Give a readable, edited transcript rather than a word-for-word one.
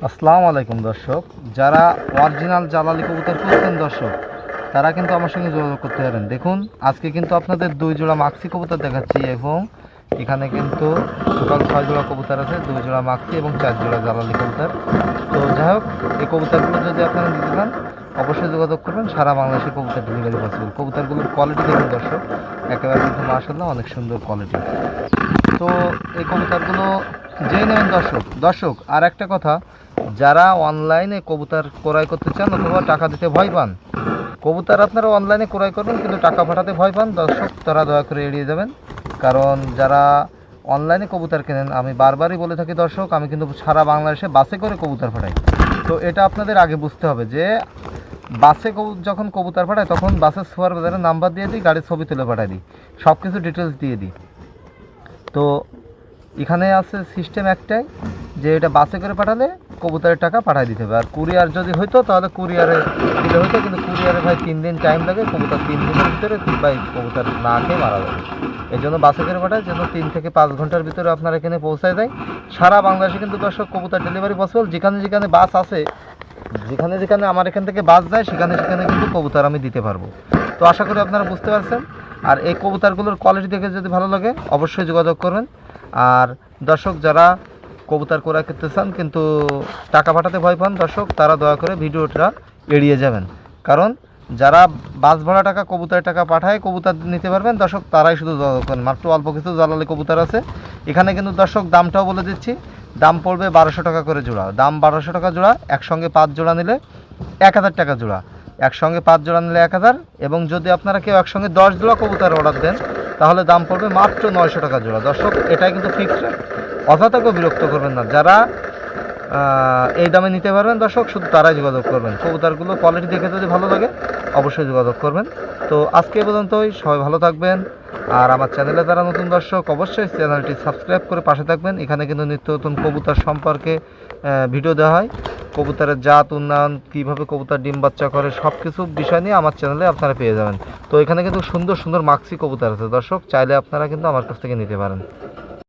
আসসালামু আলাইকুম দর্শক, যারা অরিজিনাল জালালি কবুতর খুঁজছেন দর্শক, তারা কিন্তু আমার সঙ্গে যোগাযোগ করতে পারেন। দেখুন, আজকে কিন্তু আপনাদের 2 জোড়া মাক্সি কবুতর দেখাচ্ছি এবং এখানে কিন্তু টোটাল 6 জোড়া কবুতর আছে, 2 জোড়া মাক্সি এবং 4 জোড়া জালালি কবুতর। তো যাই হোক, এই কবুতরগুলো যদি আপনারা নিতে চান অবশ্যই যোগাযোগ করবেন। সারা বাংলাদেশে কবুতর ডেলিভারি পসিবল। কবুতরগুলোর কোয়ালিটি দেখুন দর্শক, একেবারে কিন্তু মাশাআল্লাহ অনেক সুন্দর কোয়ালিটি। তো এই কবুতরগুলো যেই নেবেন দর্শক আর একটা কথা, যারা অনলাইনে কবুতর ক্রয় করতে চান অথবা টাকা দিতে ভয় পান, কবুতর আপনারা অনলাইনে ক্রয় করবেন কিন্তু টাকা পাঠাতে ভয় পান দর্শক, তারা দয়া করে এড়িয়ে যাবেন। কারণ যারা অনলাইনে কবুতর কেনেন, আমি বারবারই বলে থাকি দর্শক, আমি কিন্তু সারা বাংলাদেশে বাসে করে কবুতর পাঠাই। তো এটা আপনাদের আগে বুঝতে হবে যে বাসে যখন কবুতর পাঠায় তখন বাসের সুপারভাইজারের নাম্বার দিয়ে দিই, গাড়ির ছবি তুলে পাঠাই দিই, সব কিছু ডিটেলস দিয়ে দিই। তো এখানে আছে সিস্টেম একটাই, যে এটা বাসে করে পাঠালে কবুতরের টাকা পাঠিয়ে দিতে হবে। আর কুরিয়ার যদি হইতো তাহলে কুরিয়ারে দিলে হইতো, কিন্তু কুরিয়ারে ভাই 3 দিন টাইম লাগে, কবুতর 3 দিনের ভিতরে ভাই কবুতর না খেয়ে মারা যাবে। এই জন্য বাসে করে পাঠায়, যেন 3 থেকে 5 ঘন্টার ভিতরে আপনার এখানে পৌঁছায় যায়। সারা বাংলাদেশে কিন্তু দর্শক কবুতর ডেলিভারি পসিবল। যেখানে যেখানে বাস আছে, যেখানে যেখানে আমার এখান থেকে বাস যায়, সেখানে সেখানে কিন্তু কবুতর আমি দিতে পারবো। তো আশা করি আপনারা বুঝতে পারছেন। আর এই কবুতরগুলোর কোয়ালিটি দেখে যদি ভালো লাগে অবশ্যই যোগাযোগ করবেন। আর দর্শক, যারা কবুতর ক্রয় করতে চান কিন্তু টাকা পাঠাতে ভয় পান দর্শক, তারা দয়া করে ভিডিওটা এড়িয়ে যাবেন। কারণ যারা বাস ভাড়া টাকা কবুতরের টাকা পাঠায় কবুতর নিতে পারবেন দর্শক, তারাই শুধু যোগাযোগ করেন। মাত্র অল্প কিছু জালালি কবুতর আছে এখানে, কিন্তু দর্শক দামটাও বলে দিচ্ছি, দাম পড়বে 1200 টাকা করে জোড়া। দাম 1200 টাকা জোড়া। একসঙ্গে 5 জোড়া নিলে 1000 টাকা জোড়া। একসঙ্গে 5 জোড়া নিলে 1000, এবং যদি আপনারা কেউ একসঙ্গে 10 জোড়া কবুতর অর্ডার দেন তাহলে দাম পড়বে মাত্র 900 টাকা জোড়া। দর্শক, এটাই কিন্তু ফিক্সড রেট, অযথাকেও বিরক্ত করবেন না। যারা এই দামে নিতে পারবেন দর্শক, শুধু তারাই যোগাযোগ করবেন। কবুতরগুলো কোয়ালিটি দেখে যদি ভালো লাগে অবশ্যই যোগাযোগ করবেন। তো আজকে এ পর্যন্তই, সবাই ভালো থাকবেন। আর আমার চ্যানেলে যারা নতুন দর্শক অবশ্যই চ্যানেলটি সাবস্ক্রাইব করে পাশে থাকবেন। এখানে কিন্তু নিত্য নতুন কবুতর সম্পর্কে ভিডিও দেওয়া হয়। কবুতরের জাত উন্নয়ন, কীভাবে কবুতর ডিম বাচ্চা করে, সব কিছু বিষয় নিয়ে আমার চ্যানেলে আপনারা পেয়ে যাবেন। তো এখানে কিন্তু সুন্দর সুন্দর মাক্সি কবুতর আছে দর্শক, চাইলে আপনারা কিন্তু আমার কাছ থেকে নিতে পারেন।